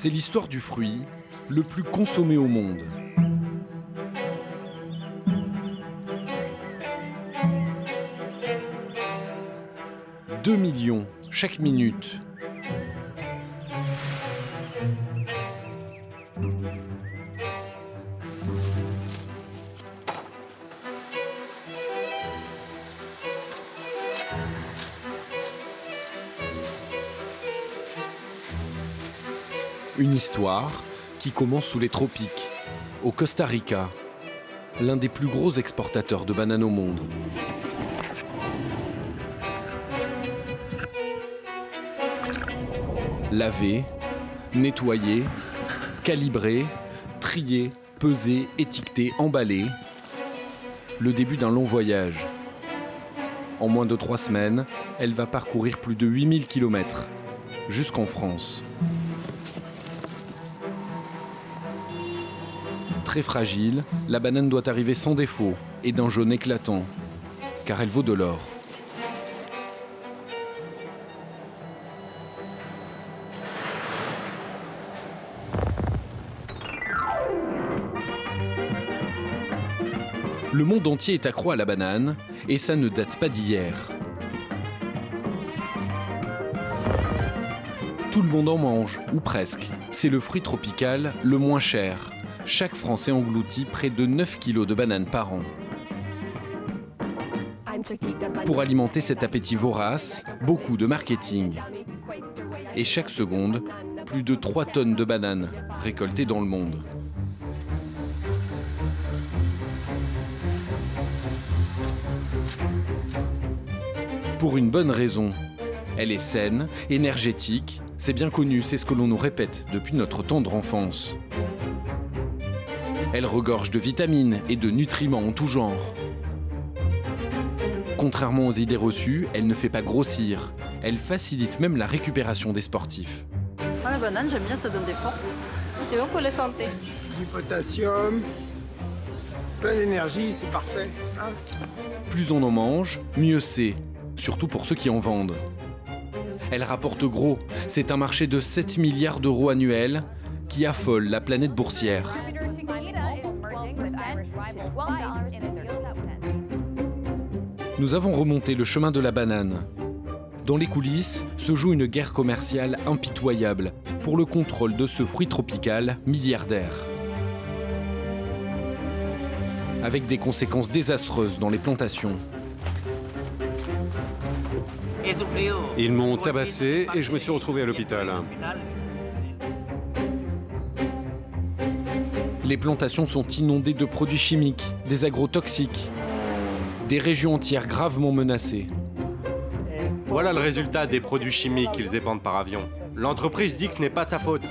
C'est l'histoire du fruit le plus consommé au monde. « 2 millions chaque minute. Une histoire qui commence sous les tropiques, au Costa Rica, l'un des plus gros exportateurs de bananes au monde. Laver, nettoyer, calibrer, trier, peser, étiqueter, emballer. Le début d'un long voyage. En moins de 3 semaines, elle va parcourir plus de 8000 km, jusqu'en France. Très fragile, la banane doit arriver sans défaut et d'un jaune éclatant, car elle vaut de l'or. Le monde entier est accro à la banane, et ça ne date pas d'hier. Tout le monde en mange, ou presque. C'est le fruit tropical le moins cher. Chaque Français engloutit près de 9 kilos de bananes par an. Pour alimenter cet appétit vorace, beaucoup de marketing. Et chaque seconde, plus de 3 tonnes de bananes récoltées dans le monde. Pour une bonne raison. Elle est saine, énergétique, c'est bien connu, c'est ce que l'on nous répète depuis notre tendre enfance. Elle regorge de vitamines et de nutriments en tout genre. Contrairement aux idées reçues, elle ne fait pas grossir. Elle facilite même la récupération des sportifs. La banane, j'aime bien, ça donne des forces. C'est bon pour la santé. Du potassium, plein d'énergie, c'est parfait. Hein? Plus on en mange, mieux c'est, surtout pour ceux qui en vendent. Elle rapporte gros, c'est un marché de 7 milliards d'euros annuels qui affole la planète boursière. Nous avons remonté le chemin de la banane. Dans les coulisses se joue une guerre commerciale impitoyable pour le contrôle de ce fruit tropical milliardaire. Avec des conséquences désastreuses dans les plantations. Ils m'ont tabassé et je me suis retrouvé à l'hôpital. Les plantations sont inondées de produits chimiques, des agrotoxiques. Des régions entières gravement menacées. Voilà le résultat des produits chimiques qu'ils épandent par avion. L'entreprise dit que ce n'est pas de sa faute.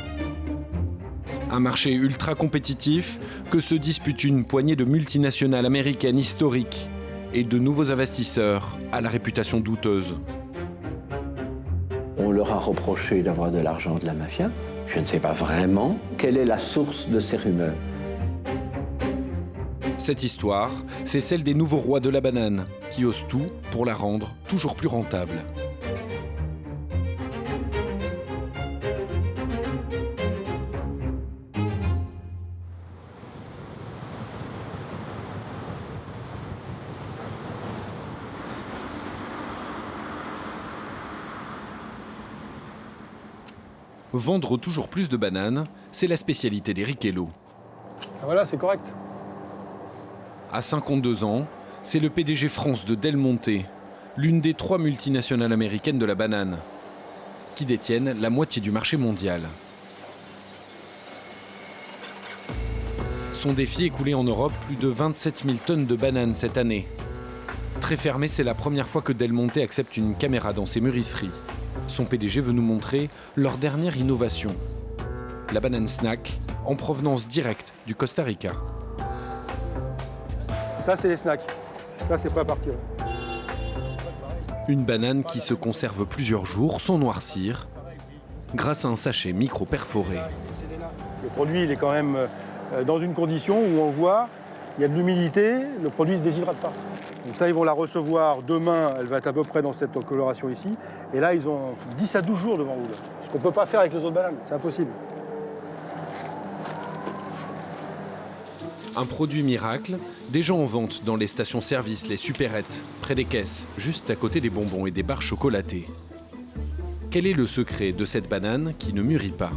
Un marché ultra compétitif que se dispute une poignée de multinationales américaines historiques et de nouveaux investisseurs à la réputation douteuse. On leur a reproché d'avoir de l'argent de la mafia. Je ne sais pas vraiment quelle est la source de ces rumeurs. Cette histoire, c'est celle des nouveaux rois de la banane, qui osent tout pour la rendre toujours plus rentable. Vendre toujours plus de bananes, c'est la spécialité d'Eric Hello. Voilà, c'est correct. À 52 ans, c'est le PDG France de Del Monte, l'une des 3 multinationales américaines de la banane, qui détiennent la moitié du marché mondial. Son défi est écoulé en Europe plus de 27 000 tonnes de bananes cette année. Très fermé, c'est la première fois que Del Monte accepte une caméra dans ses mûrisseries. Son PDG veut nous montrer leur dernière innovation. La banane snack, en provenance directe du Costa Rica. Ça, c'est les snacks. Ça, c'est pas à partir. Une banane qui se conserve plusieurs jours sans noircir, grâce à un sachet micro-perforé. Le produit, il est quand même dans une condition où on voit, il y a de l'humidité, le produit ne se déshydrate pas. Donc ça, ils vont la recevoir demain, elle va être à peu près dans cette coloration ici. Et là, ils ont 10 à 12 jours devant vous. Ce qu'on ne peut pas faire avec les autres bananes, c'est impossible. Un produit miracle, déjà en vente dans les stations-service, les supérettes, près des caisses, juste à côté des bonbons et des barres chocolatées. Quel est le secret de cette banane qui ne mûrit pas?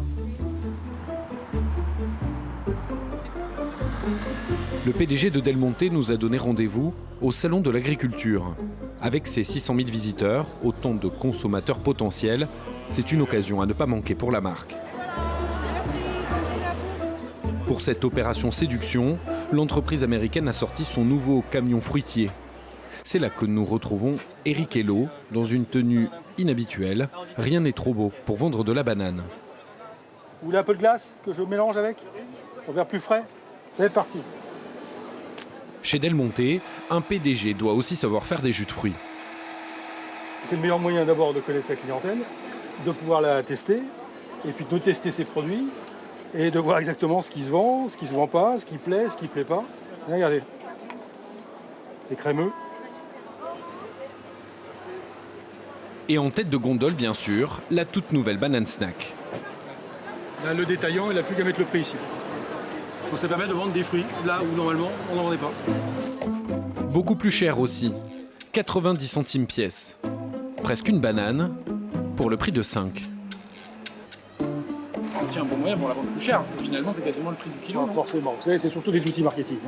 Le PDG de Del Monte nous a donné rendez-vous au Salon de l'Agriculture. Avec ses 600 000 visiteurs, autant de consommateurs potentiels, c'est une occasion à ne pas manquer pour la marque. Pour cette opération séduction, l'entreprise américaine a sorti son nouveau camion fruitier. C'est là que nous retrouvons Eric Hello dans une tenue inhabituelle. Rien n'est trop beau pour vendre de la banane. Vous voulez un peu de glace que je mélange avec pour faire plus frais? C'est parti. Chez Del Monte, un PDG doit aussi savoir faire des jus de fruits. C'est le meilleur moyen d'abord de connaître sa clientèle, de pouvoir la tester, et puis de tester ses produits, et de voir exactement ce qui se vend, ce qui ne se vend pas, ce qui plaît, ce qui ne plaît pas. Et regardez, c'est crémeux. Et en tête de gondole, bien sûr, la toute nouvelle banane snack. Là, le détaillant, il n'a plus qu'à mettre le prix ici. Donc ça permet de vendre des fruits, là où normalement on n'en vendait pas. Beaucoup plus cher aussi, 90 centimes pièce. Presque une banane, pour le prix de 5. C'est aussi un bon moyen pour la vendre plus cher, parce que finalement c'est quasiment le prix du kilo. Non, forcément, vous savez, c'est surtout des outils marketing.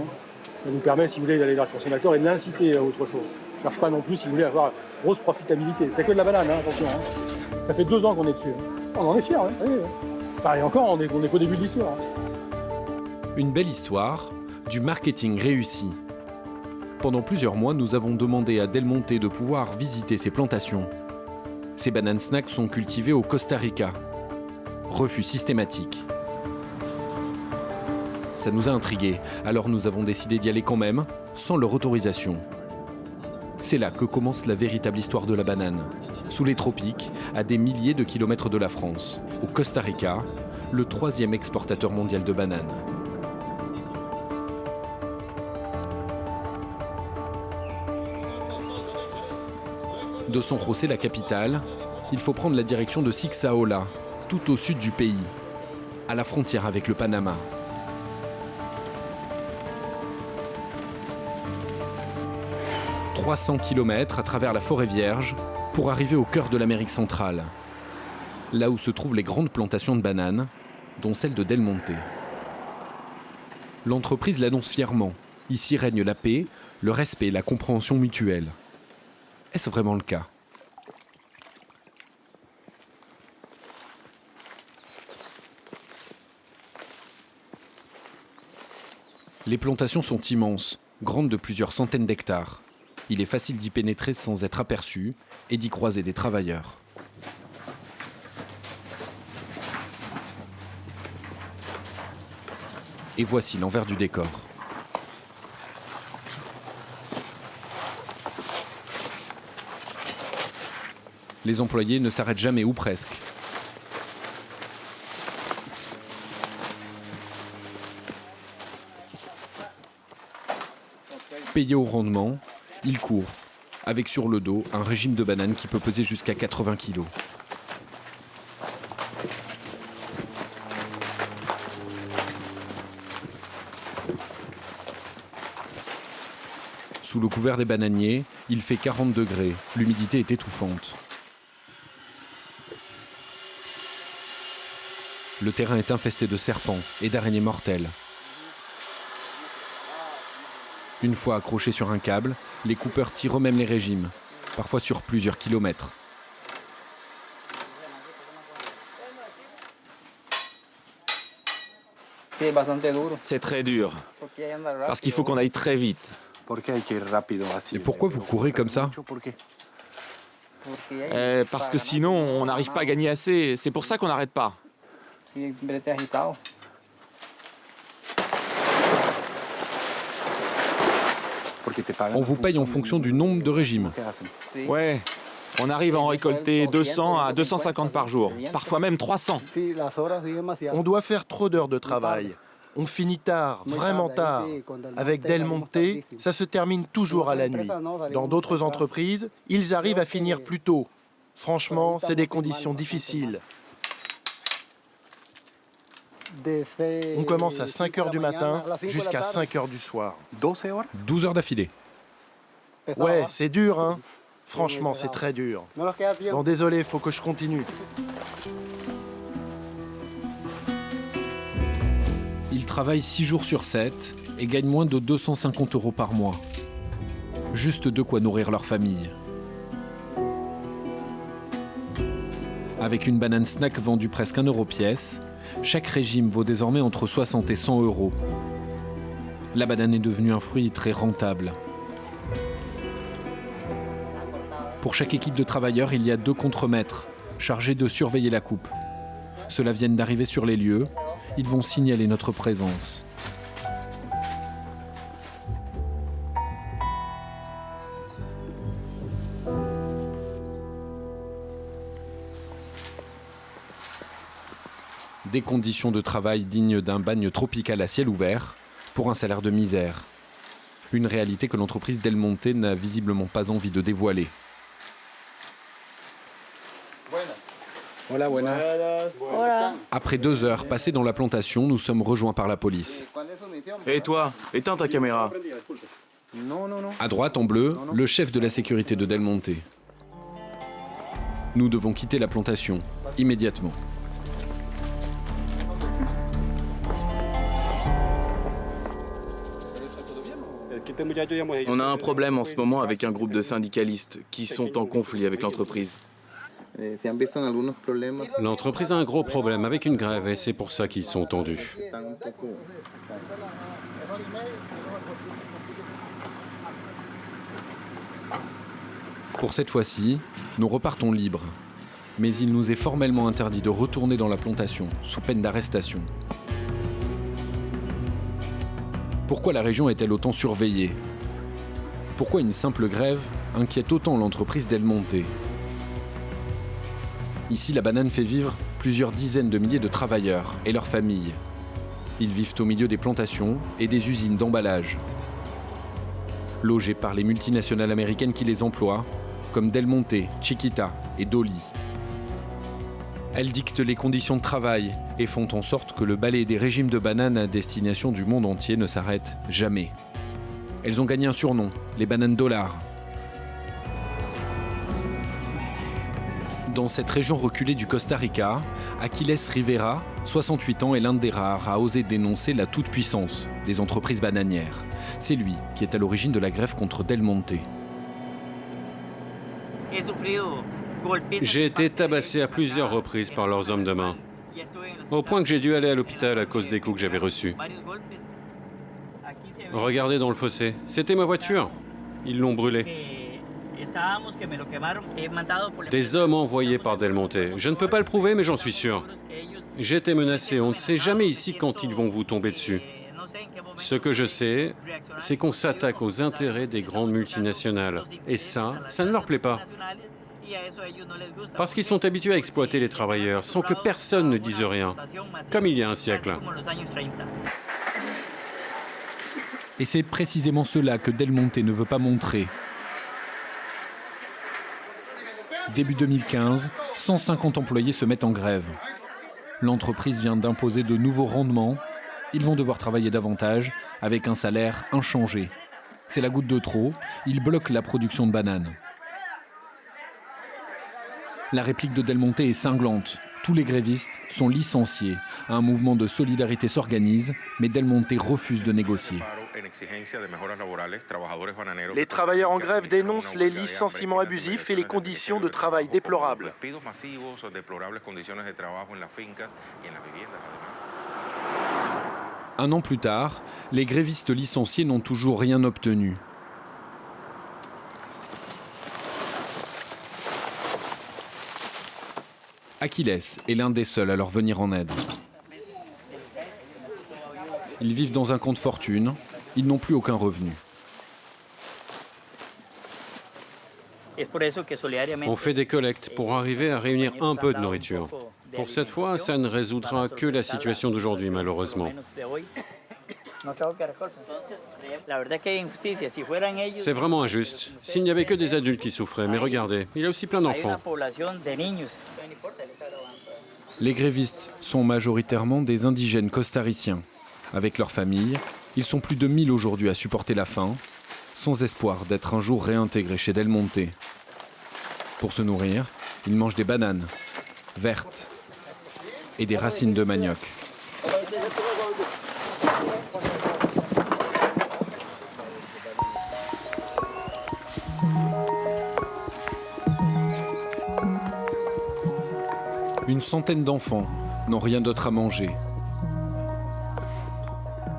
Ça nous permet, si vous voulez, d'aller vers le consommateur et de l'inciter à autre chose. Je ne cherche pas non plus, si vous voulez, à avoir grosse profitabilité. C'est que de la banane, attention. Ça fait 2 ans qu'on est dessus. On en est fiers, oui. Enfin, et encore, on n'est qu'au début de l'histoire. Une belle histoire, du marketing réussi. Pendant plusieurs mois, nous avons demandé à Del Monte de pouvoir visiter ses plantations. Ces bananes snacks sont cultivées au Costa Rica. Refus systématique. Ça nous a intrigués, alors nous avons décidé d'y aller quand même, sans leur autorisation. C'est là que commence la véritable histoire de la banane. Sous les tropiques, à des milliers de kilomètres de la France, au Costa Rica, le 3e exportateur mondial de bananes. De San José, la capitale, il faut prendre la direction de Sixaola, tout au sud du pays, à la frontière avec le Panama. « 300 km à travers la forêt vierge pour arriver au cœur de l'Amérique centrale, là où se trouvent les grandes plantations de bananes, dont celle de Del Monte. L'entreprise l'annonce fièrement. Ici règne la paix, le respect et la compréhension mutuelle. Est-ce vraiment le cas ? Les plantations sont immenses, grandes de plusieurs centaines d'hectares. Il est facile d'y pénétrer sans être aperçu et d'y croiser des travailleurs. Et voici l'envers du décor. Les employés ne s'arrêtent jamais ou presque. Payés au rendement, ils courent, avec sur le dos un régime de bananes qui peut peser jusqu'à 80 kg. Sous le couvert des bananiers, il fait 40 degrés, l'humidité est étouffante. Le terrain est infesté de serpents et d'araignées mortelles. Une fois accrochés sur un câble, les coupeurs tirent eux-mêmes les régimes, parfois sur plusieurs kilomètres. C'est très dur, parce qu'il faut qu'on aille très vite. Et pourquoi vous courez comme ça ? Parce que sinon, on n'arrive pas à gagner assez. C'est pour ça qu'on n'arrête pas. On vous paye en fonction du nombre de régimes. Ouais, on arrive à en récolter 200 à 250 par jour, parfois même 300. On doit faire trop d'heures de travail. On finit tard, vraiment tard. Avec Del Monte, ça se termine toujours à la nuit. Dans d'autres entreprises, ils arrivent à finir plus tôt. Franchement, c'est des conditions difficiles. On commence à 5 h du matin jusqu'à 5 h du soir. 12 heures d'affilée. Ouais, c'est dur, hein. Franchement, c'est très dur. Bon, désolé, faut que je continue. Ils travaillent 6 jours sur 7 et gagnent moins de 250 € par mois. Juste de quoi nourrir leur famille. Avec une banane snack vendue presque 1 € pièce, chaque régime vaut désormais entre 60 et 100 €. La banane est devenue un fruit très rentable. Pour chaque équipe de travailleurs, il y a 2 contremaîtres chargés de surveiller la coupe. Ceux-là viennent d'arriver sur les lieux. Ils vont signaler notre présence. Des conditions de travail dignes d'un bagne tropical à ciel ouvert pour un salaire de misère. Une réalité que l'entreprise Del Monte n'a visiblement pas envie de dévoiler. Après 2 heures passées dans la plantation, nous sommes rejoints par la police. Et toi, éteins ta caméra. À droite, en bleu, le chef de la sécurité de Del Monte. Nous devons quitter la plantation, immédiatement. On a un problème en ce moment avec un groupe de syndicalistes qui sont en conflit avec l'entreprise. L'entreprise a un gros problème avec une grève et c'est pour ça qu'ils sont tendus. Pour cette fois-ci, nous repartons libres. Mais il nous est formellement interdit de retourner dans la plantation, sous peine d'arrestation. Pourquoi la région est-elle autant surveillée? Pourquoi une simple grève inquiète autant l'entreprise Del Monte? Ici, la banane fait vivre plusieurs dizaines de milliers de travailleurs et leurs familles. Ils vivent au milieu des plantations et des usines d'emballage. Logés par les multinationales américaines qui les emploient, comme Del Monte, Chiquita et Dolly. Elles dictent les conditions de travail et font en sorte que le balai des régimes de bananes à destination du monde entier ne s'arrête jamais. Elles ont gagné un surnom, les bananes dollars. Dans cette région reculée du Costa Rica, Aquiles Rivera, 68 ans, est l'un des rares à oser dénoncer la toute-puissance des entreprises bananières. C'est lui qui est à l'origine de la grève contre Del Monte. J'ai été tabassé à plusieurs reprises par leurs hommes de main, au point que j'ai dû aller à l'hôpital à cause des coups que j'avais reçus. Regardez dans le fossé, c'était ma voiture. Ils l'ont brûlée. Des hommes envoyés par Del Monte. Je ne peux pas le prouver, mais j'en suis sûr. J'ai été menacé. On ne sait jamais ici quand ils vont vous tomber dessus. Ce que je sais, c'est qu'on s'attaque aux intérêts des grandes multinationales. Et ça ne leur plaît pas. Parce qu'ils sont habitués à exploiter les travailleurs sans que personne ne dise rien, comme il y a un siècle. Et c'est précisément cela que Del Monte ne veut pas montrer. Début 2015, 150 employés se mettent en grève. L'entreprise vient d'imposer de nouveaux rendements. Ils vont devoir travailler davantage avec un salaire inchangé. C'est la goutte de trop. Ils bloquent la production de bananes. La réplique de Del Monte est cinglante. Tous les grévistes sont licenciés. Un mouvement de solidarité s'organise, mais Del Monte refuse de négocier. Les travailleurs en grève dénoncent les licenciements abusifs et les conditions de travail déplorables. Un an plus tard, les grévistes licenciés n'ont toujours rien obtenu. Aquiles est l'un des seuls à leur venir en aide. Ils vivent dans un compte fortune, ils n'ont plus aucun revenu. On fait des collectes pour arriver à réunir un peu de nourriture. Pour cette fois, ça ne résoudra que la situation d'aujourd'hui, malheureusement. C'est vraiment injuste. S'il n'y avait que des adultes qui souffraient, mais regardez, il y a aussi plein d'enfants. Les grévistes sont majoritairement des indigènes costariciens. Avec leurs familles, ils sont plus de 1000 aujourd'hui à supporter la faim, sans espoir d'être un jour réintégrés chez Del Monte. Pour se nourrir, ils mangent des bananes, vertes, et des racines de manioc. Une centaine d'enfants n'ont rien d'autre à manger.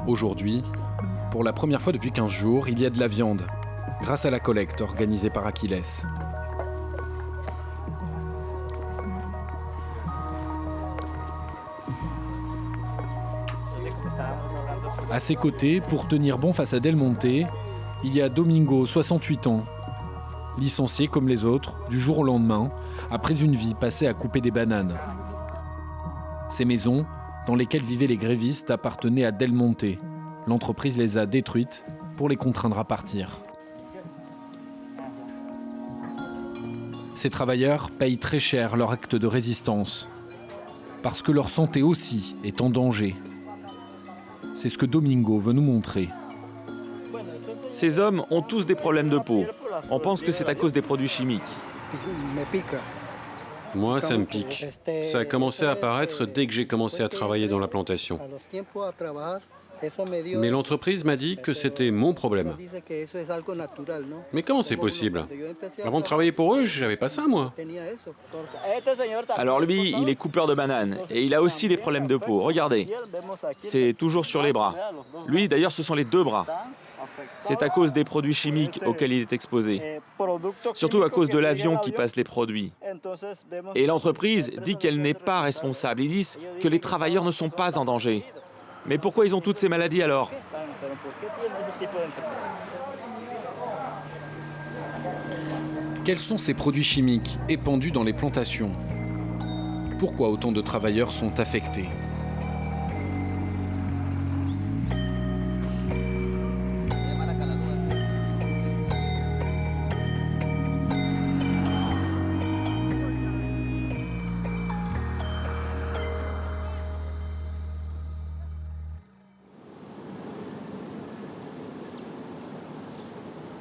Aujourd'hui, pour la première fois depuis 15 jours, il y a de la viande, grâce à la collecte organisée par Aquiles. À ses côtés, pour tenir bon face à Del Monte, il y a Domingo, 68 ans, licencié comme les autres, du jour au lendemain, après une vie passée à couper des bananes. Ces maisons, dans lesquelles vivaient les grévistes, appartenaient à Del Monte. L'entreprise les a détruites pour les contraindre à partir. Ces travailleurs payent très cher leur acte de résistance, parce que leur santé aussi est en danger. C'est ce que Domingo veut nous montrer. Ces hommes ont tous des problèmes de peau. On pense que c'est à cause des produits chimiques. Moi, ça me pique. Ça a commencé à apparaître dès que j'ai commencé à travailler dans la plantation. Mais l'entreprise m'a dit que c'était mon problème. Mais comment c'est possible? Avant de travailler pour eux, j'avais pas ça, moi. Alors lui, il est coupeur de bananes et il a aussi des problèmes de peau. Regardez, c'est toujours sur les bras. Lui, d'ailleurs, ce sont les 2 bras. C'est à cause des produits chimiques auxquels il est exposé. Surtout à cause de l'avion qui passe les produits. Et l'entreprise dit qu'elle n'est pas responsable. Ils disent que les travailleurs ne sont pas en danger. Mais pourquoi ils ont toutes ces maladies alors? Quels sont ces produits chimiques épandus dans les plantations? Pourquoi autant de travailleurs sont affectés?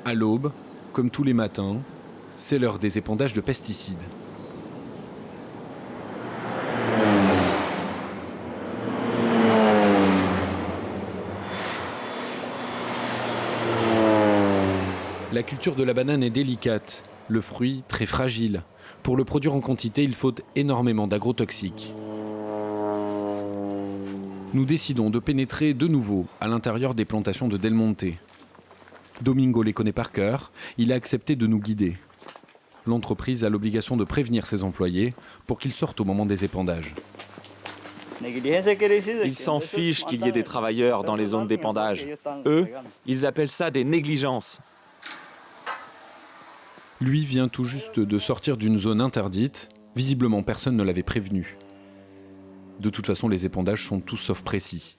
À l'aube, comme tous les matins, c'est l'heure des épandages de pesticides. La culture de la banane est délicate, le fruit très fragile. Pour le produire en quantité, il faut énormément d'agrotoxiques. Nous décidons de pénétrer de nouveau à l'intérieur des plantations de Del Monte. Domingo les connaît par cœur, il a accepté de nous guider. L'entreprise a l'obligation de prévenir ses employés pour qu'ils sortent au moment des épandages. Ils s'en fichent qu'il y ait des travailleurs dans les zones d'épandage. Eux, ils appellent ça des négligences. Lui vient tout juste de sortir d'une zone interdite. Visiblement, personne ne l'avait prévenu. De toute façon, les épandages sont tous sauf précis.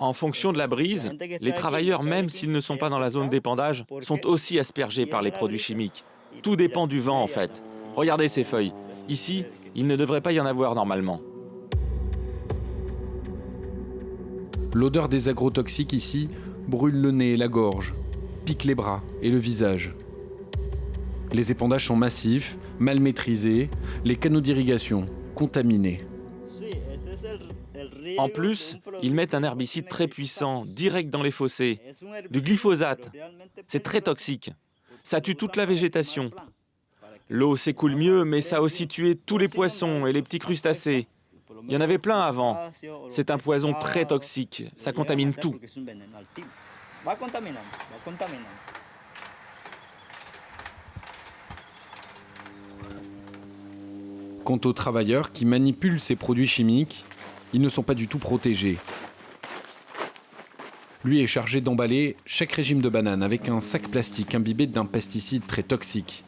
En fonction de la brise, les travailleurs, même s'ils ne sont pas dans la zone d'épandage, sont aussi aspergés par les produits chimiques. Tout dépend du vent en fait. Regardez ces feuilles. Ici, il ne devrait pas y en avoir normalement. L'odeur des agrotoxiques ici brûle le nez et la gorge, pique les bras et le visage. Les épandages sont massifs, mal maîtrisés, les canaux d'irrigation contaminés. En plus, ils mettent un herbicide très puissant, direct dans les fossés, du glyphosate. C'est très toxique. Ça tue toute la végétation. L'eau s'écoule mieux, mais ça a aussi tué tous les poissons et les petits crustacés. Il y en avait plein avant. C'est un poison très toxique. Ça contamine tout. Quant aux travailleurs qui manipulent ces produits chimiques, ils ne sont pas du tout protégés. Lui est chargé d'emballer chaque régime de banane avec un sac plastique imbibé d'un pesticide très toxique.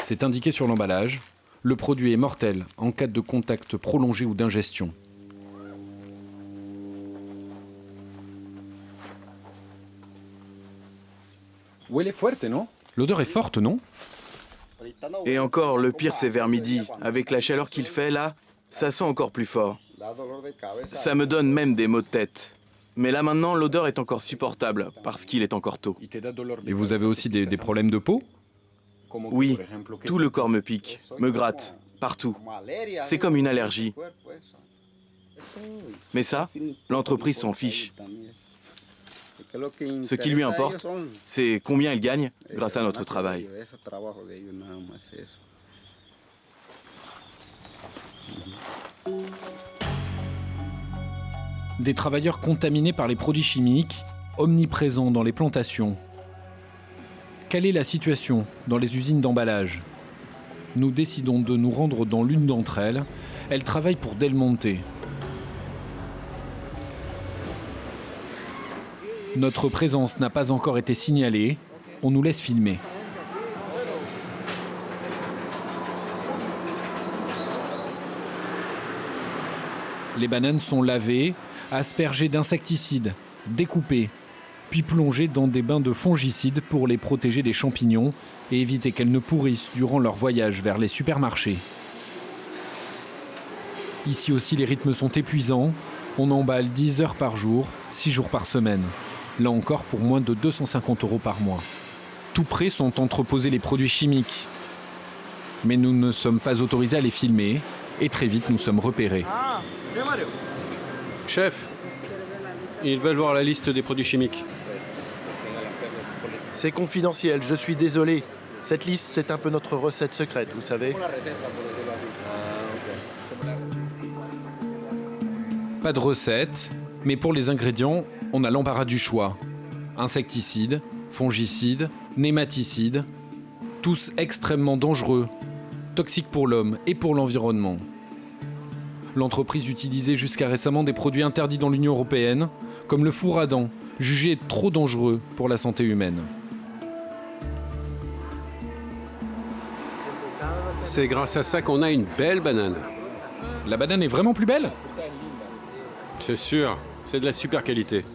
C'est indiqué sur l'emballage. Le produit est mortel en cas de contact prolongé ou d'ingestion. L'odeur est forte, non? Et encore, le pire c'est vers midi. Avec la chaleur qu'il fait là, ça sent encore plus fort. Ça me donne même des maux de tête. Mais là maintenant, l'odeur est encore supportable parce qu'il est encore tôt. Et vous avez aussi des problèmes de peau? Oui, tout le corps me pique, me gratte, partout. C'est comme une allergie. Mais ça, l'entreprise s'en fiche. Ce qui lui importe, c'est combien il gagne grâce à notre travail. Des travailleurs contaminés par les produits chimiques, omniprésents dans les plantations. Quelle est la situation dans les usines d'emballage? Nous décidons de nous rendre dans l'une d'entre elles. Elle travaille pour Del Monte. Notre présence n'a pas encore été signalée. On nous laisse filmer. Les bananes sont lavées, aspergées d'insecticides, découpées, puis plongées dans des bains de fongicides pour les protéger des champignons et éviter qu'elles ne pourrissent durant leur voyage vers les supermarchés. Ici aussi, les rythmes sont épuisants. On emballe 10 heures par jour, 6 jours par semaine. Là encore, pour moins de 250 € par mois. Tout près sont entreposés les produits chimiques. Mais nous ne sommes pas autorisés à les filmer et très vite nous sommes repérés. Chef, ils veulent voir la liste des produits chimiques. C'est confidentiel, je suis désolé. Cette liste, c'est un peu notre recette secrète, vous savez. Pas de recette, mais pour les ingrédients, on a l'embarras du choix. Insecticides, fongicides, nématicides, tous extrêmement dangereux, toxiques pour l'homme et pour l'environnement. L'entreprise utilisait jusqu'à récemment des produits interdits dans l'Union européenne, comme le four à dents, jugé trop dangereux pour la santé humaine. C'est grâce à ça qu'on a une belle banane. La banane est vraiment plus belle? C'est sûr, c'est de la super qualité.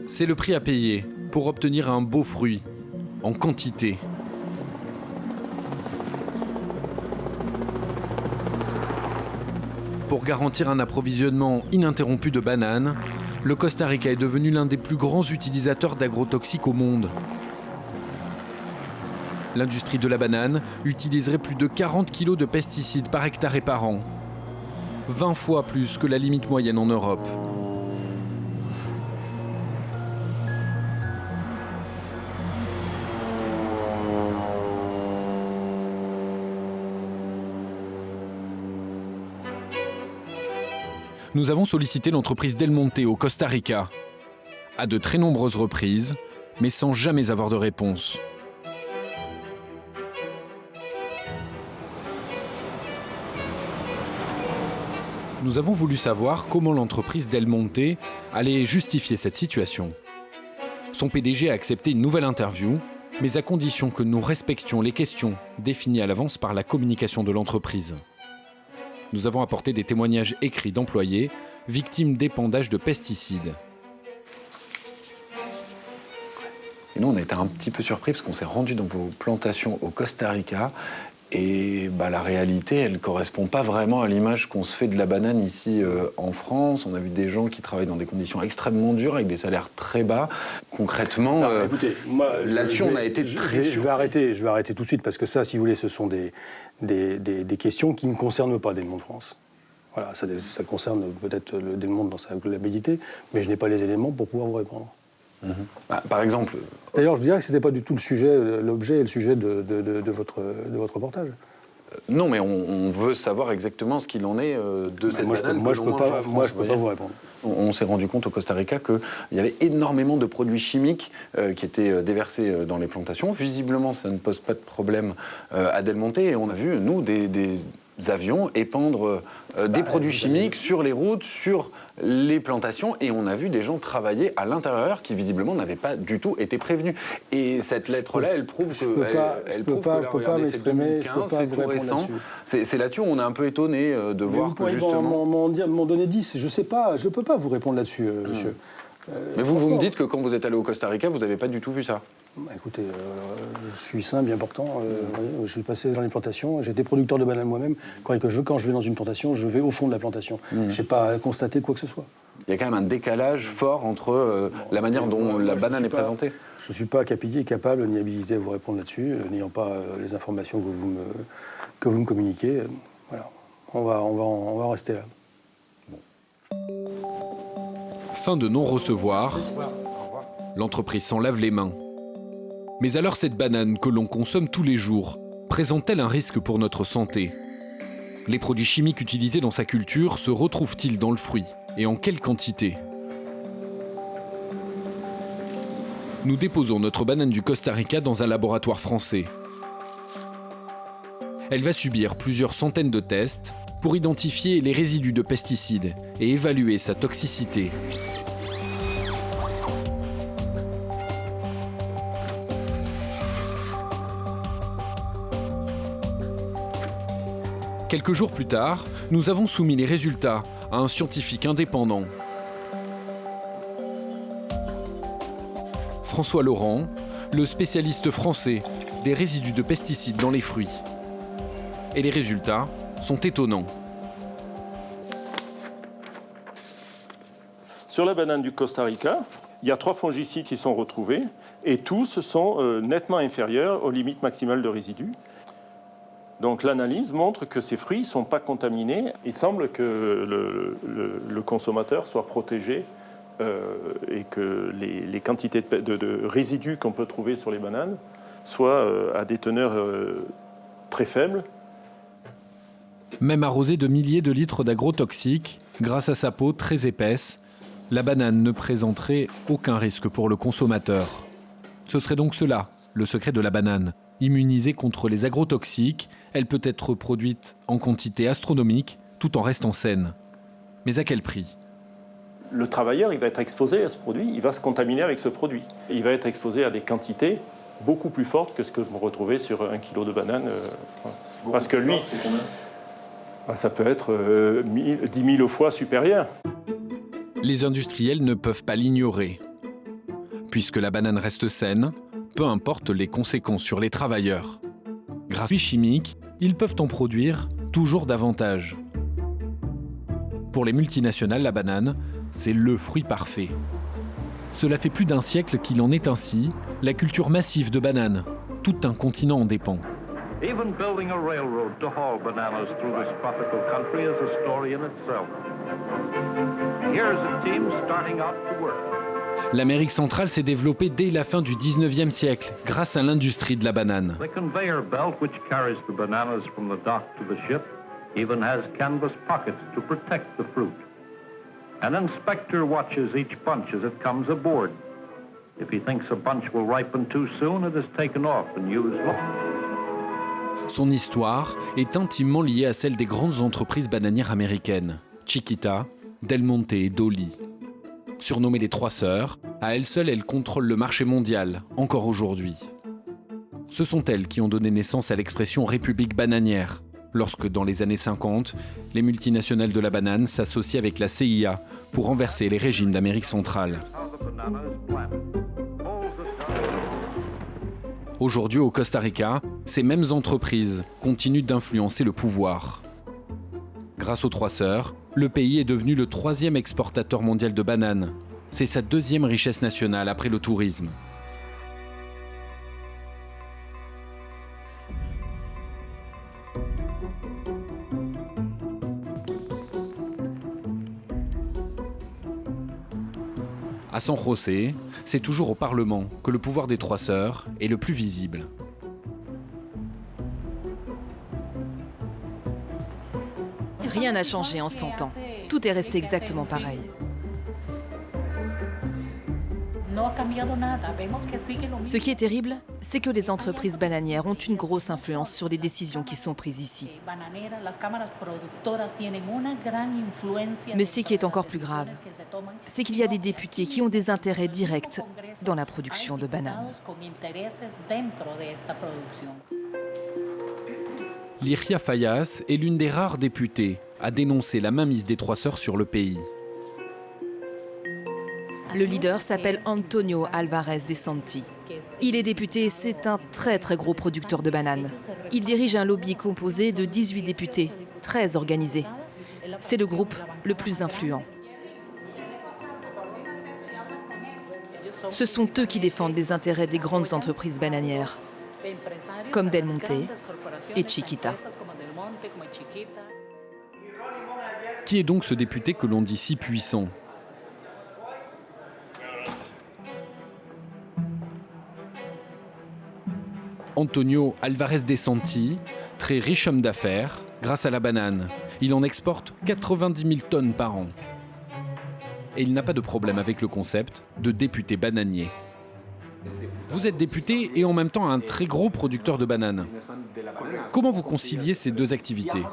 C'est le prix à payer pour obtenir un beau fruit, en quantité. Pour garantir un approvisionnement ininterrompu de bananes, le Costa Rica est devenu l'un des plus grands utilisateurs d'agrotoxiques au monde. L'industrie de la banane utiliserait plus de 40 kg de pesticides par hectare et par an. 20 fois plus que la limite moyenne en Europe. Nous avons sollicité l'entreprise Del Monte au Costa Rica, à de très nombreuses reprises, mais sans jamais avoir de réponse. Nous avons voulu savoir comment l'entreprise Del Monte allait justifier cette situation. Son PDG a accepté une nouvelle interview, mais à condition que nous respections les questions définies à l'avance par la communication de l'entreprise. Nous avons apporté des témoignages écrits d'employés victimes d'épandage de pesticides. Et nous, on a été un petit peu surpris parce qu'on s'est rendu dans vos plantations au Costa Rica et la réalité, elle ne correspond pas vraiment à l'image qu'on se fait de la banane ici en France. On a vu des gens qui travaillent dans des conditions extrêmement dures avec des salaires très bas. Concrètement, là-dessus, on a été très surpris. Je vais arrêter tout de suite parce que ça, si vous voulez, ce sont des questions qui ne concernent pas Del Monte France. Voilà, ça concerne peut-être le Del Monte dans sa globalité, mais je n'ai pas les éléments pour pouvoir vous répondre. Par exemple... D'ailleurs, je dirais que ce n'était pas du tout le sujet, l'objet et le sujet de votre reportage. Non, mais on veut savoir exactement ce qu'il en est de cette banane. Moi, je ne peux pas vous répondre. On s'est rendu compte au Costa Rica qu'il y avait énormément de produits chimiques qui étaient déversés dans les plantations. Visiblement, ça ne pose pas de problème à Del Monte. Et on a vu, nous, des avions épandre des produits chimiques sur les routes, sur les plantations, et on a vu des gens travailler à l'intérieur qui visiblement n'avaient pas du tout été prévenus. Et cette lettre-là, elle prouve que je peux pas m'exprimer, je peux pas vous répondre là-dessus. C'est là-dessus où on est un peu étonné de voir que justement... m'en donner 10, je sais pas, je peux pas vous répondre là-dessus, monsieur. Mais vous me dites que quand vous êtes allé au Costa Rica, vous n'avez pas du tout vu ça. Écoutez, je suis simple, bien portant. Je suis passé dans les plantations. J'étais producteur de bananes moi-même. Quand je vais dans une plantation, je vais au fond de la plantation. Je n'ai pas constaté quoi que ce soit. Il y a quand même un décalage fort entre la manière dont la banane est présentée. Je ne suis pas capable ni habilité à vous répondre là-dessus, n'ayant pas les informations que vous me communiquez. Voilà, on va en rester là. Fin de non-recevoir. L'entreprise s'en lave les mains. Mais alors cette banane que l'on consomme tous les jours présente-t-elle un risque pour notre santé? Les produits chimiques utilisés dans sa culture se retrouvent-ils dans le fruit? Et en quelle quantité? Nous déposons notre banane du Costa Rica dans un laboratoire français. Elle va subir plusieurs centaines de tests pour identifier les résidus de pesticides et évaluer sa toxicité. Quelques jours plus tard, nous avons soumis les résultats à un scientifique indépendant. François Laurent, le spécialiste français des résidus de pesticides dans les fruits. Et les résultats sont étonnants. Sur la banane du Costa Rica, il y a 3 fongicides qui sont retrouvés et tous sont nettement inférieurs aux limites maximales de résidus. Donc l'analyse montre que ces fruits ne sont pas contaminés. Il semble que le consommateur soit protégé et que les quantités de résidus qu'on peut trouver sur les bananes soient à des teneurs très faibles. Même arrosée de milliers de litres d'agrotoxiques, grâce à sa peau très épaisse, la banane ne présenterait aucun risque pour le consommateur. Ce serait donc cela, le secret de la banane. Immunisée contre les agrotoxiques, elle peut être produite en quantité astronomique tout en restant saine. Mais à quel prix? Le travailleur, il va être exposé à ce produit, il va se contaminer avec ce produit. Il va être exposé à des quantités beaucoup plus fortes que ce que vous retrouvez sur 1 kilo de banane. Parce que lui, ça peut être 10 000 fois supérieur. Les industriels ne peuvent pas l'ignorer. Puisque la banane reste saine, peu importe les conséquences sur les travailleurs. Grâce aux chimiques, ils peuvent en produire toujours davantage. Pour les multinationales, la banane, c'est le fruit parfait. Cela fait plus d'un siècle qu'il en est ainsi, la culture massive de bananes. Tout un continent en dépend. Even building a railroad to haul bananas through this tropical country is a story in itself. Here's a team starting out to work. L'Amérique centrale s'est développée dès la fin du 19e siècle, grâce à l'industrie de la banane. The conveyor belt which carries the bananas from the dock to the ship even has canvas pockets to protect the fruit. An inspector watches each bunch as it comes aboard. If he thinks a bunch will ripen too soon, it is taken off and used. Son histoire est intimement liée à celle des grandes entreprises bananières américaines, Chiquita, Del Monte et Dolly. Surnommées les Trois Sœurs, à elles seules, elles contrôlent le marché mondial, encore aujourd'hui. Ce sont elles qui ont donné naissance à l'expression République bananière, lorsque, dans les années 50, les multinationales de la banane s'associent avec la CIA pour renverser les régimes d'Amérique centrale. Aujourd'hui, au Costa Rica, ces mêmes entreprises continuent d'influencer le pouvoir. Grâce aux Trois Sœurs, le pays est devenu le 3e exportateur mondial de bananes. C'est sa 2e richesse nationale après le tourisme. À San José, c'est toujours au Parlement que le pouvoir des Trois Sœurs est le plus visible. Rien n'a changé en 100 ans. Tout est resté exactement pareil. Ce qui est terrible, c'est que les entreprises bananières ont une grosse influence sur les décisions qui sont prises ici. Mais ce qui est encore plus grave, c'est qu'il y a des députés qui ont des intérêts directs dans la production de bananes. Liria Fayas est l'une des rares députées à dénoncer la mainmise des Trois Sœurs sur le pays. Le leader s'appelle Antonio Alvarez de Santi. Il est député, c'est un très gros producteur de bananes. Il dirige un lobby composé de 18 députés, très organisé. C'est le groupe le plus influent. Ce sont eux qui défendent les intérêts des grandes entreprises bananières, comme Del Monte et Chiquita. Qui est donc ce député que l'on dit si puissant ? Antonio Alvarez de Santi, très riche homme d'affaires, grâce à la banane. Il en exporte 90 000 tonnes par an. Et il n'a pas de problème avec le concept de député bananier. Vous êtes député et en même temps un très gros producteur de bananes. Comment vous conciliez ces deux activités ?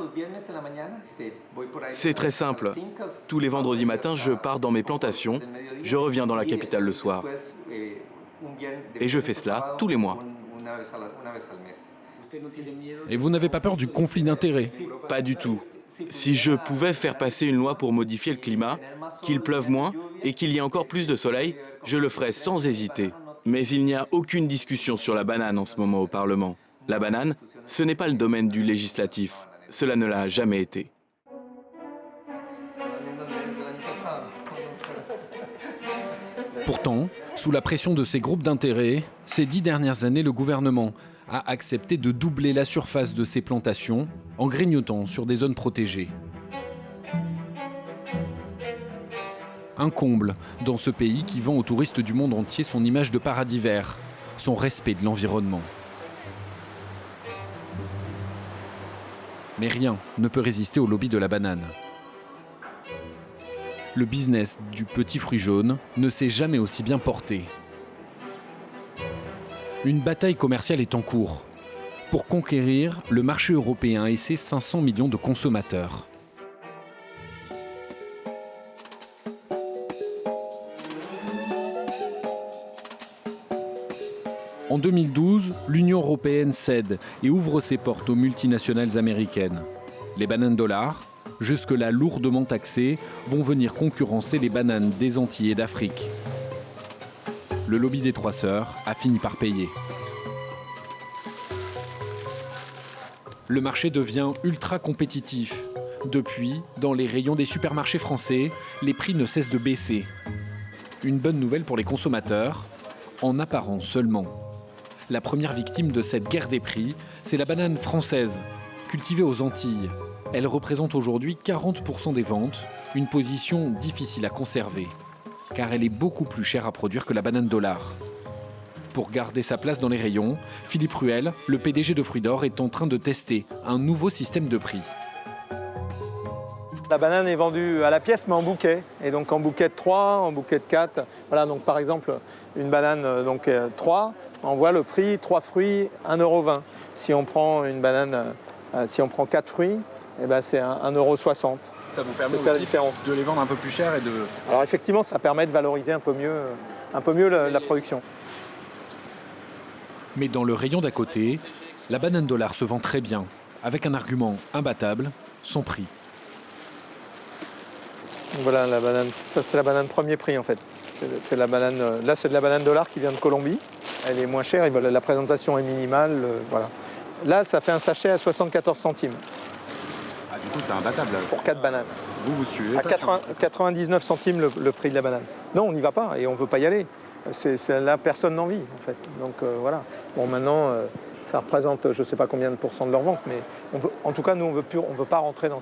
C'est très simple. Tous les vendredis matins, je pars dans mes plantations, je reviens dans la capitale le soir. Et je fais cela tous les mois. Et vous n'avez pas peur du conflit d'intérêts ? Pas du tout. Si je pouvais faire passer une loi pour modifier le climat, qu'il pleuve moins et qu'il y ait encore plus de soleil, je le ferais sans hésiter. Mais il n'y a aucune discussion sur la banane en ce moment au Parlement. La banane, ce n'est pas le domaine du législatif. Cela ne l'a jamais été. Pourtant, sous la pression de ces groupes d'intérêts, ces 10 dernières années, le gouvernement a accepté de doubler la surface de ses plantations en grignotant sur des zones protégées. Un comble dans ce pays qui vend aux touristes du monde entier son image de paradis vert, son respect de l'environnement. Mais rien ne peut résister au lobby de la banane. Le business du petit fruit jaune ne s'est jamais aussi bien porté. Une bataille commerciale est en cours pour conquérir le marché européen et ses 500 millions de consommateurs. En 2012, l'Union européenne cède et ouvre ses portes aux multinationales américaines. Les bananes dollars, jusque-là lourdement taxées, vont venir concurrencer les bananes des Antilles et d'Afrique. Le lobby des Trois Sœurs a fini par payer. Le marché devient ultra compétitif. Depuis, dans les rayons des supermarchés français, les prix ne cessent de baisser. Une bonne nouvelle pour les consommateurs, en apparence seulement. La première victime de cette guerre des prix, c'est la banane française, cultivée aux Antilles. Elle représente aujourd'hui 40% des ventes, une position difficile à conserver, car elle est beaucoup plus chère à produire que la banane dollar. Pour garder sa place dans les rayons, Philippe Ruel, le PDG de Fruits d'Or, est en train de tester un nouveau système de prix. La banane est vendue à la pièce, mais en bouquet. Et donc en bouquet de 3, en bouquet de 4. Voilà, donc par exemple, une banane 3, on voit le prix, 3 fruits, 1,20 €. Si on prend une banane, si on prend 4 fruits, eh ben c'est 1,60 €. Ça vous permet aussi la différence de les vendre un peu plus cher et de... Alors effectivement, ça permet de valoriser un peu mieux la production. Mais dans le rayon d'à côté, la banane dollar se vend très bien, avec un argument imbattable, son prix. Voilà la banane, ça c'est la banane premier prix en fait. C'est la banane, là c'est de la banane dollar qui vient de Colombie. Elle est moins chère, la présentation est minimale, voilà. Là ça fait un sachet à 74 centimes. Ah, du coup c'est imbattable. Pour 4 bananes. Vous suivez à 99 centimes le prix de la banane. Non, on n'y va pas et on ne veut pas y aller. Là, personne n'en vit, en fait. Donc voilà. Bon, maintenant, ça représente je ne sais pas combien de pourcents de leur vente, mais en tout cas, nous, on ne veut pas rentrer dans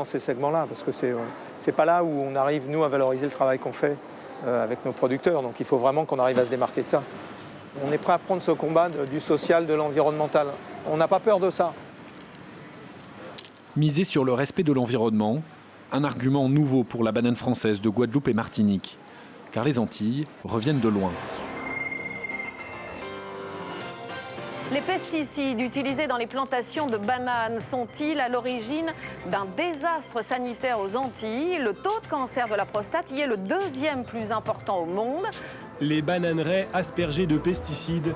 ces segments-là, parce que c'est pas là où on arrive, nous, à valoriser le travail qu'on fait avec nos producteurs. Donc il faut vraiment qu'on arrive à se démarquer de ça. On est prêt à prendre ce combat du social, de l'environnemental. On n'a pas peur de ça. Miser sur le respect de l'environnement, un argument nouveau pour la banane française de Guadeloupe et Martinique, car les Antilles reviennent de loin. Les pesticides utilisés dans les plantations de bananes sont-ils à l'origine d'un désastre sanitaire aux Antilles? Le taux de cancer de la prostate y est le 2e plus important au monde. Les bananeraies aspergées de pesticides,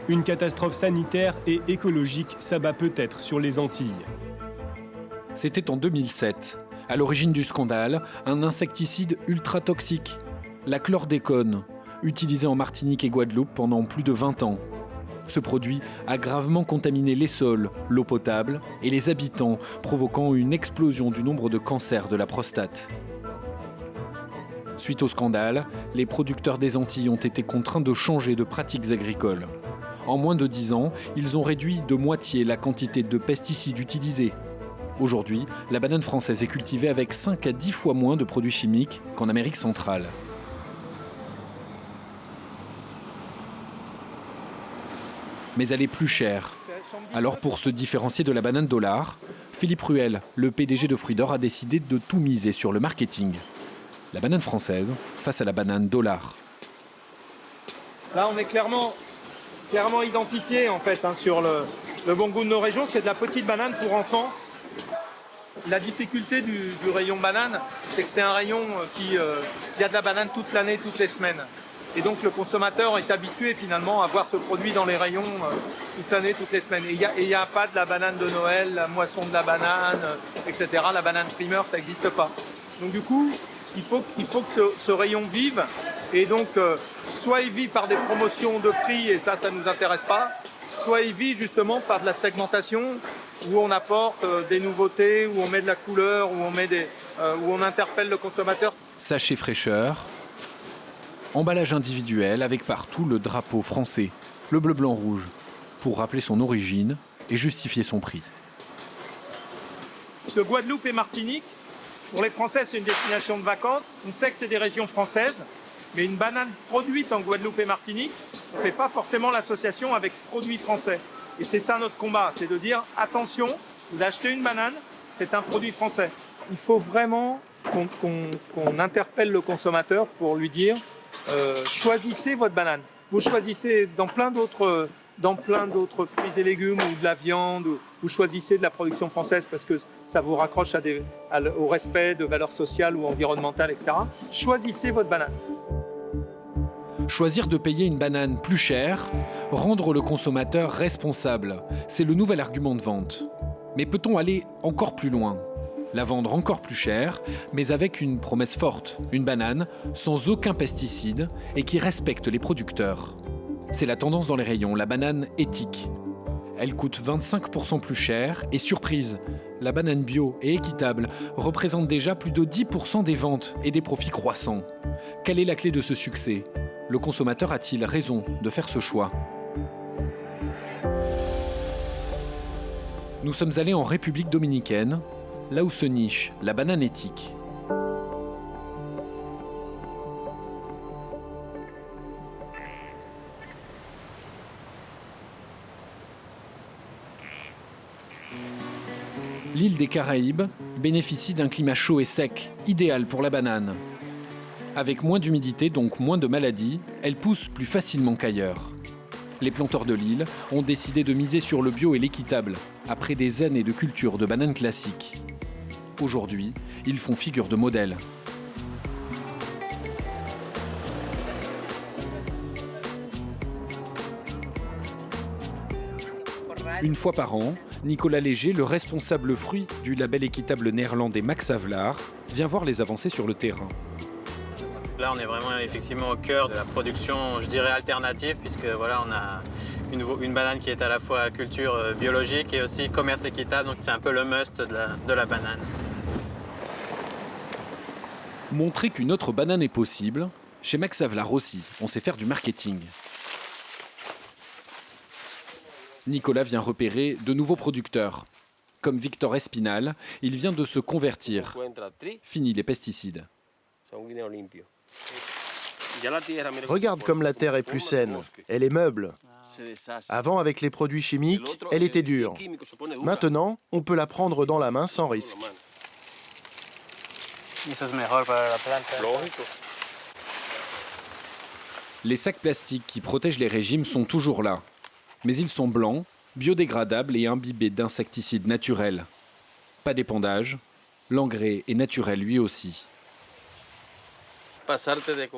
une catastrophe sanitaire et écologique s'abat peut-être sur les Antilles. C'était en 2007. À l'origine du scandale, un insecticide ultra toxique, la chlordécone, utilisé en Martinique et Guadeloupe pendant plus de 20 ans. Ce produit a gravement contaminé les sols, l'eau potable et les habitants, provoquant une explosion du nombre de cancers de la prostate. Suite au scandale, les producteurs des Antilles ont été contraints de changer de pratiques agricoles. En moins de 10 ans, ils ont réduit de moitié la quantité de pesticides utilisés. Aujourd'hui, la banane française est cultivée avec 5 à 10 fois moins de produits chimiques qu'en Amérique centrale. Mais elle est plus chère. Alors pour se différencier de la banane dollar, Philippe Ruel, le PDG de Fruits d'Or, a décidé de tout miser sur le marketing. La banane française face à la banane dollar. Là, on est clairement identifié en fait sur le bon goût de nos régions. C'est de la petite banane pour enfants. La difficulté du rayon banane, c'est que c'est un rayon qui y a de la banane toute l'année, toutes les semaines. Et donc le consommateur est habitué finalement à voir ce produit dans les rayons toute l'année, toutes les semaines. Et il n'y a pas de la banane de Noël, la moisson de la banane, etc. La banane primeur, ça n'existe pas. Donc du coup, il faut que ce rayon vive. Et donc, soit il vit par des promotions de prix, et ça ne nous intéresse pas, soit il vit justement par de la segmentation, où on apporte des nouveautés, où on met de la couleur, où on interpelle le consommateur. Sachet fraîcheur, emballage individuel avec partout le drapeau français, le bleu, blanc, rouge, pour rappeler son origine et justifier son prix. De Guadeloupe et Martinique, pour les Français, c'est une destination de vacances. On sait que c'est des régions françaises, mais une banane produite en Guadeloupe et Martinique, on ne fait pas forcément l'association avec produits français. Et c'est ça notre combat, c'est de dire attention, vous achetez une banane, c'est un produit français. Il faut vraiment qu'on interpelle le consommateur pour lui dire choisissez votre banane. Vous choisissez dans plein d'autres fruits et légumes ou de la viande, vous choisissez de la production française parce que ça vous raccroche au respect de valeurs sociales ou environnementales, etc. Choisissez votre banane. Choisir de payer une banane plus chère, rendre le consommateur responsable, c'est le nouvel argument de vente. Mais peut-on aller encore plus loin ? La vendre encore plus cher, mais avec une promesse forte, une banane sans aucun pesticide et qui respecte les producteurs. C'est la tendance dans les rayons, la banane éthique. Elle coûte 25% plus cher et surprise, la banane bio et équitable représente déjà plus de 10% des ventes et des profits croissants. Quelle est la clé de ce succès ? Le consommateur a-t-il raison de faire ce choix ? Nous sommes allés en République dominicaine, là où se niche la banane éthique. L'île des Caraïbes bénéficie d'un climat chaud et sec, idéal pour la banane. Avec moins d'humidité, donc moins de maladies, elle pousse plus facilement qu'ailleurs. Les planteurs de l'île ont décidé de miser sur le bio et l'équitable, après des années de culture de bananes classiques. Aujourd'hui, ils font figure de modèle. Une fois par an, Nicolas Léger, le responsable fruit du label équitable néerlandais Max Havelaar, vient voir les avancées sur le terrain. Là, on est vraiment effectivement au cœur de la production, je dirais, alternative, puisque voilà, on a une banane qui est à la fois culture biologique et aussi commerce équitable, donc c'est un peu le must de la banane. Montrer qu'une autre banane est possible, chez Max Havelaar aussi, on sait faire du marketing. Nicolas vient repérer de nouveaux producteurs. Comme Victor Espinal, il vient de se convertir. Fini les pesticides. Regarde comme la terre est plus saine. Elle est meuble. Avant, avec les produits chimiques, elle était dure. Maintenant, on peut la prendre dans la main sans risque. Les sacs plastiques qui protègent les régimes sont toujours là. Mais ils sont blancs, biodégradables et imbibés d'insecticides naturels. Pas d'épandage, l'engrais est naturel lui aussi.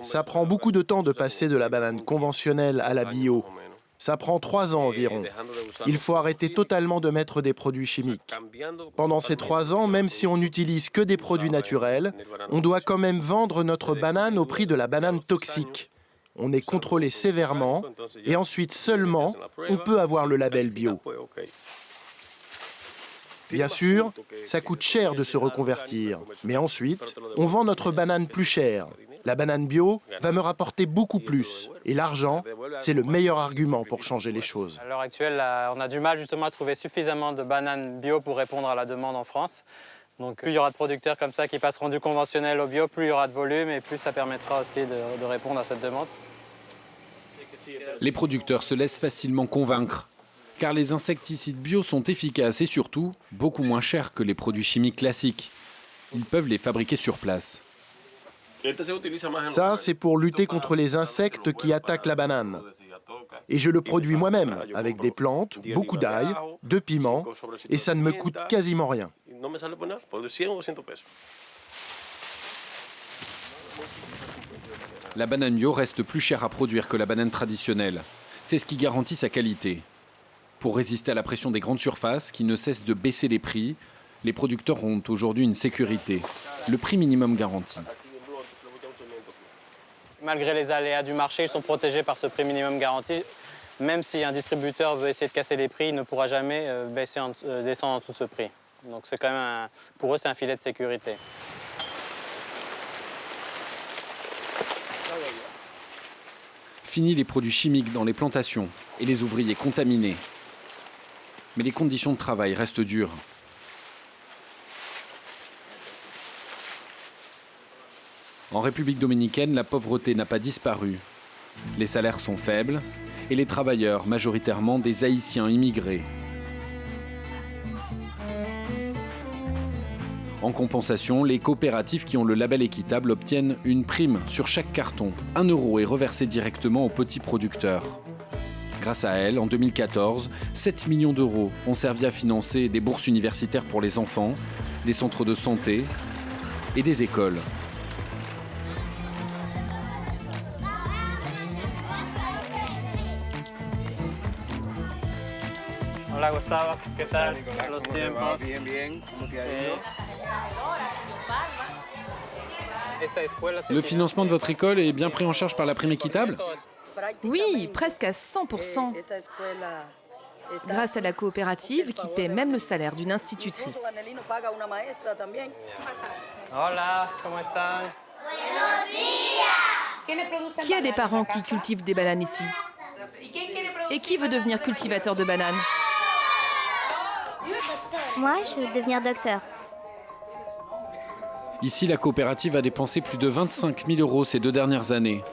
Ça prend beaucoup de temps de passer de la banane conventionnelle à la bio. Ça prend 3 ans environ. Il faut arrêter totalement de mettre des produits chimiques. Pendant ces 3 ans, même si on n'utilise que des produits naturels, on doit quand même vendre notre banane au prix de la banane toxique. On est contrôlé sévèrement et ensuite seulement on peut avoir le label bio. Bien sûr, ça coûte cher de se reconvertir, mais ensuite, on vend notre banane plus chère. La banane bio va me rapporter beaucoup plus. Et l'argent, c'est le meilleur argument pour changer les choses. À l'heure actuelle, on a du mal justement à trouver suffisamment de bananes bio pour répondre à la demande en France. Donc plus il y aura de producteurs comme ça qui passeront du conventionnel au bio, plus il y aura de volume et plus ça permettra aussi de répondre à cette demande. Les producteurs se laissent facilement convaincre, car les insecticides bio sont efficaces et surtout beaucoup moins chers que les produits chimiques classiques. Ils peuvent les fabriquer sur place. Ça, c'est pour lutter contre les insectes qui attaquent la banane. Et je le produis moi-même, avec des plantes, beaucoup d'ail, de piment, et ça ne me coûte quasiment rien. La banane bio reste plus chère à produire que la banane traditionnelle. C'est ce qui garantit sa qualité. Pour résister à la pression des grandes surfaces qui ne cessent de baisser les prix, les producteurs ont aujourd'hui une sécurité, le prix minimum garanti. Malgré les aléas du marché, ils sont protégés par ce prix minimum garanti. Même si un distributeur veut essayer de casser les prix, il ne pourra jamais descendre en dessous de ce prix. Donc c'est quand même pour eux, c'est un filet de sécurité. Fini les produits chimiques dans les plantations et les ouvriers contaminés. Mais les conditions de travail restent dures. En République dominicaine, la pauvreté n'a pas disparu. Les salaires sont faibles et les travailleurs, majoritairement des Haïtiens immigrés. En compensation, les coopératives qui ont le label équitable obtiennent une prime sur chaque carton. 1 € est reversé directement aux petits producteurs. Grâce à elle, en 2014, 7 millions d'euros ont servi à financer des bourses universitaires pour les enfants, des centres de santé et des écoles. Hola Gustavo, ¿qué tal? Los tiempos. Le financement de votre école est bien pris en charge par la prime équitable ? Oui, presque à 100%. Grâce à la coopérative qui paie même le salaire d'une institutrice. Hola, ¿cómo están? Qui a des parents qui cultivent des bananes ici? Et qui veut devenir cultivateur de bananes? Moi, je veux devenir docteur. Ici, la coopérative a dépensé plus de 25 000 € ces 2 dernières années.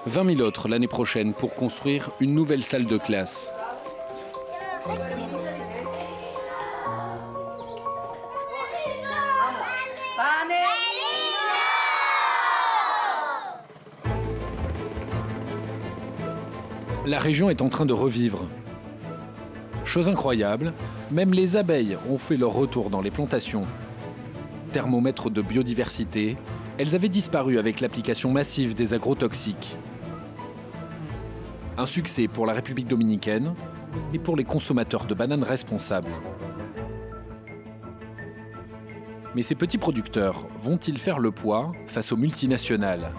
20 000 autres l'année prochaine pour construire une nouvelle salle de classe. La région est en train de revivre. Chose incroyable, même les abeilles ont fait leur retour dans les plantations. Thermomètre de biodiversité, elles avaient disparu avec l'application massive des agrotoxiques. Un succès pour la République dominicaine et pour les consommateurs de bananes responsables. Mais ces petits producteurs vont-ils faire le poids face aux multinationales ?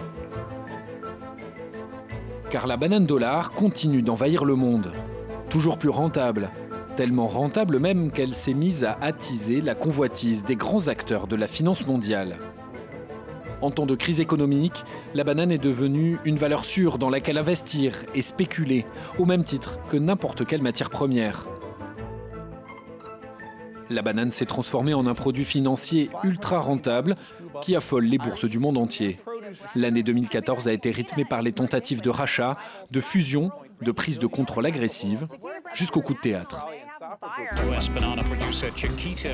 Car la banane dollar continue d'envahir le monde, toujours plus rentable, tellement rentable même qu'elle s'est mise à attiser la convoitise des grands acteurs de la finance mondiale. En temps de crise économique, la banane est devenue une valeur sûre dans laquelle investir et spéculer, au même titre que n'importe quelle matière première. La banane s'est transformée en un produit financier ultra rentable qui affole les bourses du monde entier. L'année 2014 a été rythmée par les tentatives de rachat, de fusion, de prise de contrôle agressive, jusqu'au coup de théâtre.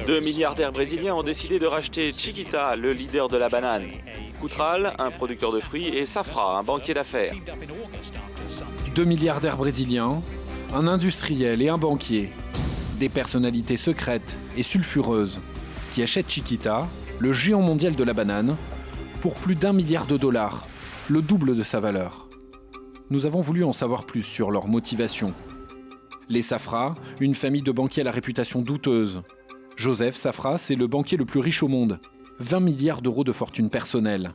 2 milliardaires brésiliens ont décidé de racheter Chiquita, le leader de la banane. Coutral, un producteur de fruits, et Safra, un banquier d'affaires. 2 milliardaires brésiliens, un industriel et un banquier. Des personnalités secrètes et sulfureuses qui achètent Chiquita, le géant mondial de la banane, pour plus d'1 milliard de dollars, le double de sa valeur. Nous avons voulu en savoir plus sur leur motivation. Les Safra, une famille de banquiers à la réputation douteuse. Joseph Safra, c'est le banquier le plus riche au monde. 20 milliards d'euros de fortune personnelle.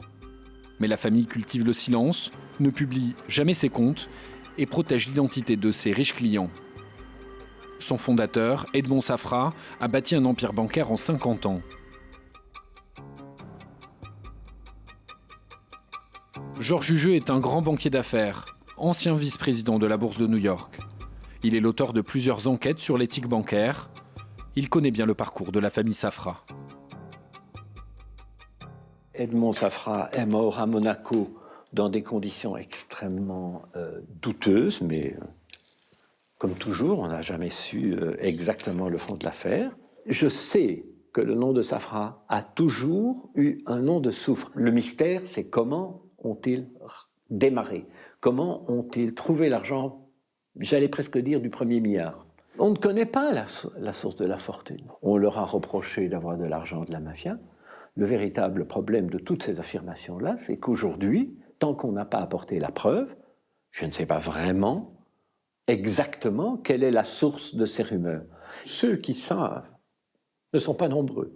Mais la famille cultive le silence, ne publie jamais ses comptes et protège l'identité de ses riches clients. Son fondateur, Edmond Safra, a bâti un empire bancaire en 50 ans. Georges Hugeux est un grand banquier d'affaires, ancien vice-président de la Bourse de New York. Il est l'auteur de plusieurs enquêtes sur l'éthique bancaire. Il connaît bien le parcours de la famille Safra. Edmond Safra est mort à Monaco dans des conditions extrêmement douteuses, mais comme toujours, on n'a jamais su exactement le fond de l'affaire. Je sais que le nom de Safra a toujours eu un nom de soufre. Le mystère, c'est comment ont-ils démarré? Comment ont-ils trouvé l'argent, j'allais presque dire, du premier milliard? On ne connaît pas la source de la fortune. On leur a reproché d'avoir de l'argent de la mafia. Le véritable problème de toutes ces affirmations-là, c'est qu'aujourd'hui, tant qu'on n'a pas apporté la preuve, je ne sais pas vraiment exactement quelle est la source de ces rumeurs. Ceux qui savent ne sont pas nombreux.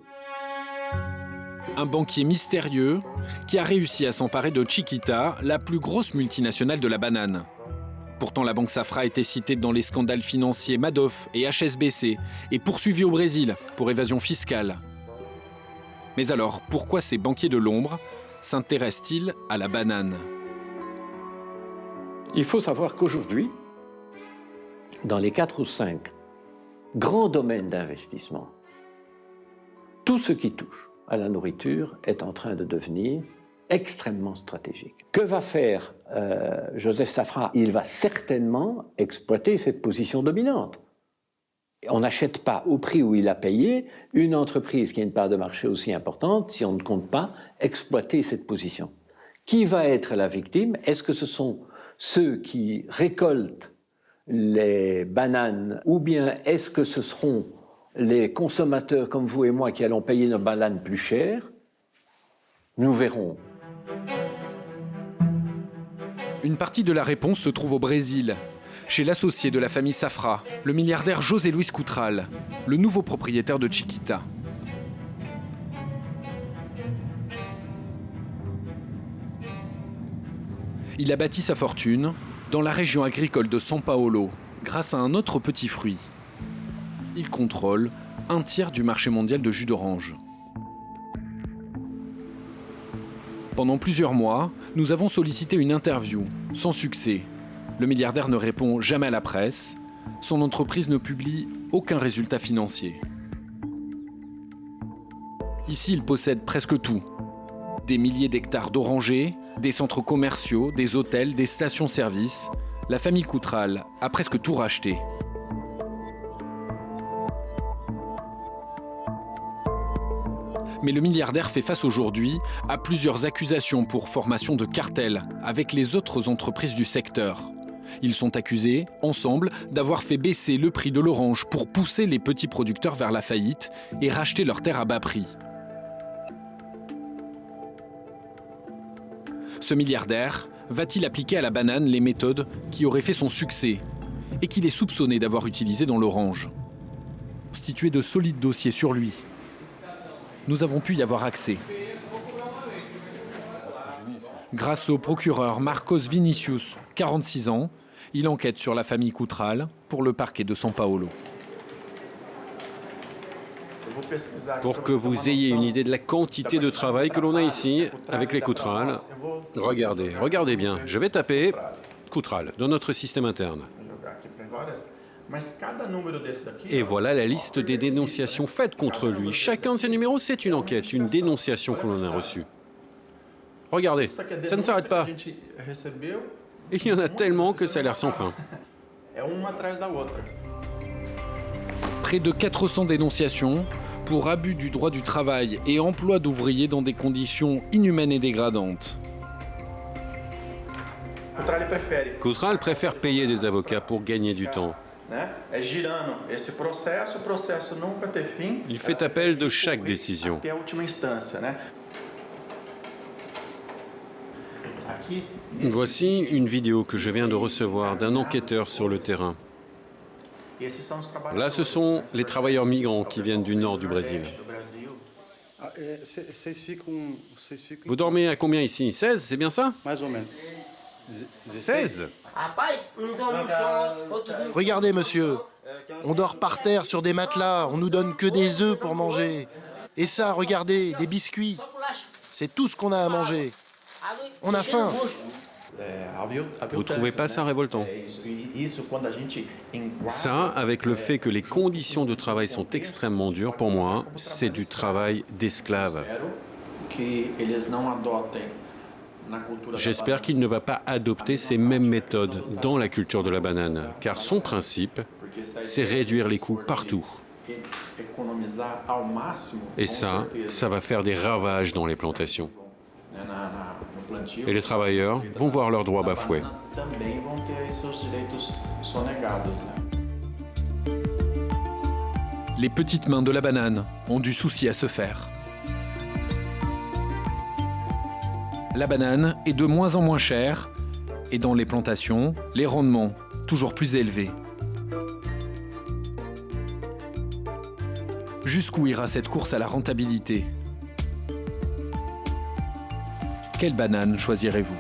Un banquier mystérieux qui a réussi à s'emparer de Chiquita, la plus grosse multinationale de la banane. Pourtant, la banque Safra était citée dans les scandales financiers Madoff et HSBC et poursuivie au Brésil pour évasion fiscale. Mais alors, pourquoi ces banquiers de l'ombre s'intéressent-ils à la banane? Il faut savoir qu'aujourd'hui, dans les 4 ou 5 grands domaines d'investissement, tout ce qui touche à la nourriture est en train de devenir extrêmement stratégique. Que va faire Joseph Safra? Il va certainement exploiter cette position dominante. On n'achète pas au prix où il a payé une entreprise qui a une part de marché aussi importante si on ne compte pas exploiter cette position. Qui va être la victime? Est-ce que ce sont ceux qui récoltent les bananes ou bien est-ce que ce seront les consommateurs comme vous et moi qui allons payer nos bananes plus chères? Nous verrons. Une partie de la réponse se trouve au Brésil, chez l'associé de la famille Safra, le milliardaire José Luis Coutral, le nouveau propriétaire de Chiquita. Il a bâti sa fortune dans la région agricole de São Paulo, grâce à un autre petit fruit. Il contrôle un tiers du marché mondial de jus d'orange. Pendant plusieurs mois, nous avons sollicité une interview, sans succès. Le milliardaire ne répond jamais à la presse. Son entreprise ne publie aucun résultat financier. Ici, il possède presque tout. Des milliers d'hectares d'orangers, des centres commerciaux, des hôtels, des stations-service. La famille Coutral a presque tout racheté. Mais le milliardaire fait face aujourd'hui à plusieurs accusations pour formation de cartel avec les autres entreprises du secteur. Ils sont accusés, ensemble, d'avoir fait baisser le prix de l'orange pour pousser les petits producteurs vers la faillite et racheter leurs terres à bas prix. Ce milliardaire va-t-il appliquer à la banane les méthodes qui auraient fait son succès et qu'il est soupçonné d'avoir utilisées dans l'orange? Constitué de solides dossiers sur lui, nous avons pu y avoir accès. Grâce au procureur Marcos Vinicius, 46 ans, il enquête sur la famille Coutral pour le parquet de São Paulo. Pour que vous ayez une idée de la quantité de travail que l'on a ici avec les Coutral, regardez bien, je vais taper Coutral dans notre système interne. Et voilà la liste des dénonciations faites contre lui. Chacun de ces numéros, c'est une enquête, une dénonciation que l'on a reçue. Regardez, ça ne s'arrête pas. Et il y en a tellement que ça a l'air sans fin. Près de 400 dénonciations pour abus du droit du travail et emploi d'ouvriers dans des conditions inhumaines et dégradantes. Coutral préfère payer des avocats pour gagner du temps. Il fait appel de chaque décision. Voici une vidéo que je viens de recevoir d'un enquêteur sur le terrain. Là, ce sont les travailleurs migrants qui viennent du nord du Brésil. Vous dormez à combien ici? 16, c'est bien ça? 16? Regardez, monsieur, on dort par terre sur des matelas, on nous donne que des œufs pour manger. Et ça, regardez, des biscuits. C'est tout ce qu'on a à manger. On a faim. Vous trouvez pas ça révoltant? Ça, avec le fait que les conditions de travail sont extrêmement dures, pour moi, c'est du travail d'esclave. J'espère qu'il ne va pas adopter ces mêmes méthodes dans la culture de la banane, car son principe, c'est réduire les coûts partout. Et ça va faire des ravages dans les plantations. Et les travailleurs vont voir leurs droits bafoués. Les petites mains de la banane ont du souci à se faire. La banane est de moins en moins chère et dans les plantations, les rendements toujours plus élevés. Jusqu'où ira cette course à la rentabilité? Quelle banane choisirez-vous ?